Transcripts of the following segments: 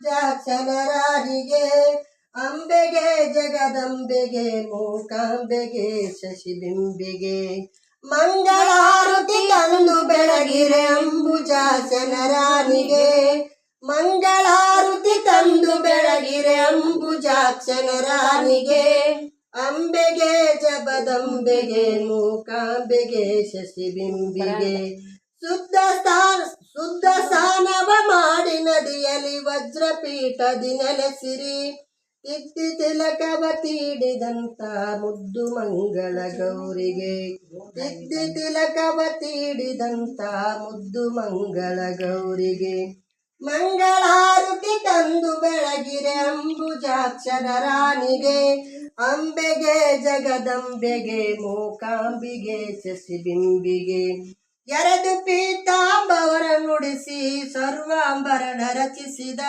ಜಾಕ್ಷನರಾಣಿಗೆ ಅಂಬೆಗೆ ಜಗದಂಬೆಗೆ ಮೂಕಾಂಬೆಗೆ ಶಶಿಬಿಂಬಿಗೆ ಮಂಗಳಾರತಿ ತಂದು ಬೆಳಗಿರೆ ಅಂಬುಜಾಕ್ಷನರಾಣಿಗೆ ಮಂಗಳಾರತಿ ತಂದು ಬೆಳಗಿರೆ ಅಂಬುಜಾಕ್ಷನರಾಣಿಗೆ ಅಂಬೆಗೆ ಜಗದಂಬೆಗೆ ಮೂಕಾಂಬೆಗೆ ಶಶಿಬಿಂಬಿಗೆ ಶುದ್ಧ ಸ್ನಾನವ ಮಾಡಿ ನದಿಯಲ್ಲಿ ವಜ್ರಪೀಠದಿ ನೆಲೆಸಿರಿ ತಿದ್ದಿ ತಿಲಕವ ತೀಡಿದಂತ ಮುದ್ದು ಮಂಗಳ ಗೌರಿಗೆ ತಿದ್ದಿ ತಿಲಕವ ತೀಡಿದಂತ ಮುದ್ದು ಮಂಗಳ ಗೌರಿಗೆ ಮಂಗಳಾರತಿ ತಂದು ಬೆಳಗಿರೆ ಅಂಬುಜಾಕ್ಷನರಾಣಿಗೆ ಅಂಬೆಗೆ ಜಗದಂಬೆಗೆ ಮೂಕಾಂಬಿಗೆ ಶಶಿಬಿಂಬಿಗೆ ಎರಡು ಪೀತಾಂಬರ ನುಡಿಸಿ ಸರ್ವಾಂಬರನ ರಚಿಸಿದ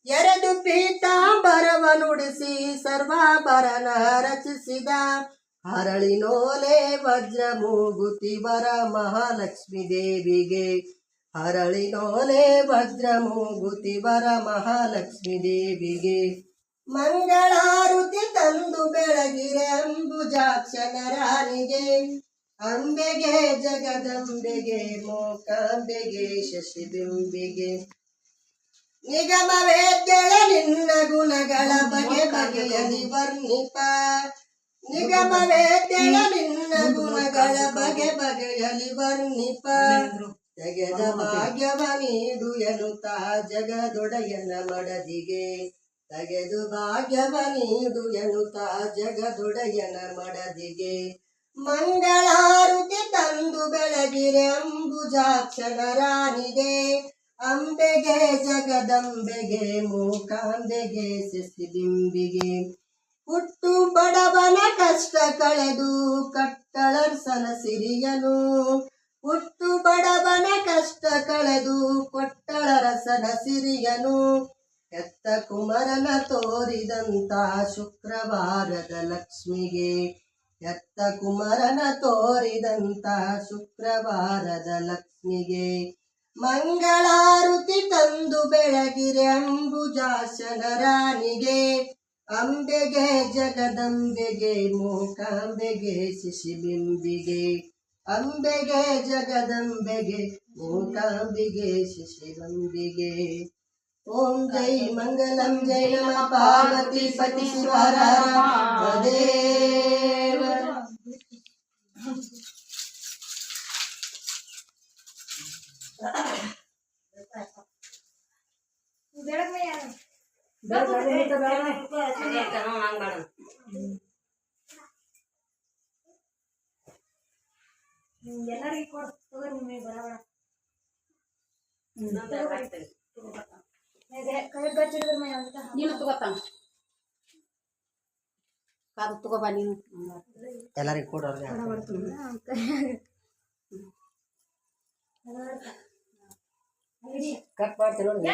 ಎರಡು ಪೀತಾಂಬರವ ನುಡಿಸಿ ಸರ್ವಾಂಬರನ ರಚಿಸಿದ ಹರಳಿನೋಲೆ ವಜ್ರ ಮೂಗುತಿ ವರ ಮಹಾಲಕ್ಷ್ಮೀ ದೇವಿಗೆ ಹರಳಿನೋಲೆ ವಜ್ರ ಮೂಗುತಿ ವರ ಮಹಾಲಕ್ಷ್ಮೀ ದೇವಿಗೆ ಮಂಗಳಾರತಿ ತಂದು ಬೆಳಗಿರೆ ಅಂಬುಜಾಕ್ಷನರಾಣಿಗೆ ಅಂಬೆಗೆ ಜಗದಂಬೆಗೆ ಮೂಕಾಂಬೆಗೆ ಶಶಿಬಿಂಬಿಗೆ ನಿಗಮ ವೇದ್ಯಳ ನಿನ್ನ ಗುಣಗಳ ಬಗೆ ಬಗೆಯಲಿ ವರ್ಣಿಪ ನಿಗಮ ವೇದ್ಯಳ ನಿನ್ನ ಗುಣಗಳ ಬಗೆ ಬಗೆಯಲಿ ವರ್ಣಿಪ ಜಗದ ಭಾಗ್ಯವ ನೀಡು ಎನ್ನುತ್ತಾ ಜಗದೊಡೆಯನ ಮಡದಿಗೆ ತೆಗೆದು ಭಾಗ್ಯವ ನೀಡು ಎನ್ನುತ್ತಾ ಜಗದೊಡೆಯನ ಮಡದಿಗೆ ಮಂಗಳಾರತಿ ತಂದು ಬೆಳಗಿರೆ ಅಂಬುಜಾಕ್ಷನರಾಣಿಗೆ ಅಂಬೆಗೆ ಜಗದಂಬೆಗೆ ಮೂಕಾಂಬೆಗೆ ಶಶಿಬಿಂಬಿಗೆ ಹುಟ್ಟು ಬಡವನ ಕಷ್ಟ ಕಳೆದು ಕಟ್ಟಳರ್ಸನ ಸಿರಿಯನು ಹುಟ್ಟು ಬಡವನ ಕಷ್ಟ ಕಳೆದು ಕೊಟ್ಟಳರಸನ ಸಿರಿಯನು ಎತ್ತ ಕುಮರನ ತೋರಿದಂತ ಶುಕ್ರವಾರದ ಲಕ್ಷ್ಮಿಗೆ ಎತ್ತ ಕುಮರನ ತೋರಿದಂತ ಶುಕ್ರವಾರದ ಲಕ್ಷ್ಮಿಗೆ ಮಂಗಳಾರತಿ ತಂದು ಬೆಳಗಿರೆ ಅಂಬುಜಾಕ್ಷನರಾಣಿಗೆ ಅಂಬೆಗೆ ಜಗದಂಬೆಗೆ ಮೂಕಾಂಬೆಗೆ ಶಶಿಬಿಂಬಿಗೆ ಅಂಬೆಗೆ ಜಗದಂಬೆಗೆ ಮೂಕಾಂಬಿಗೆ ಶಶಿಬಿಂಬಿಗೆ ಓಂ ಜೈ ಮಂಗಲಂ ಜೈ ನಮ ಪಾರ್ವತಿ ಪತಿ ಶಿವರ ದೇವ ಎಲ್ಲರಿಗೂ ನೀನು ತಗೋತಾನ ಕಾದು ತಗೋಬಾ ನೀನು ಎಲ್ಲರಿಗೂ ಕೊಡೋರು ಕಟ್ ಮಾಡ್ತೀನಿ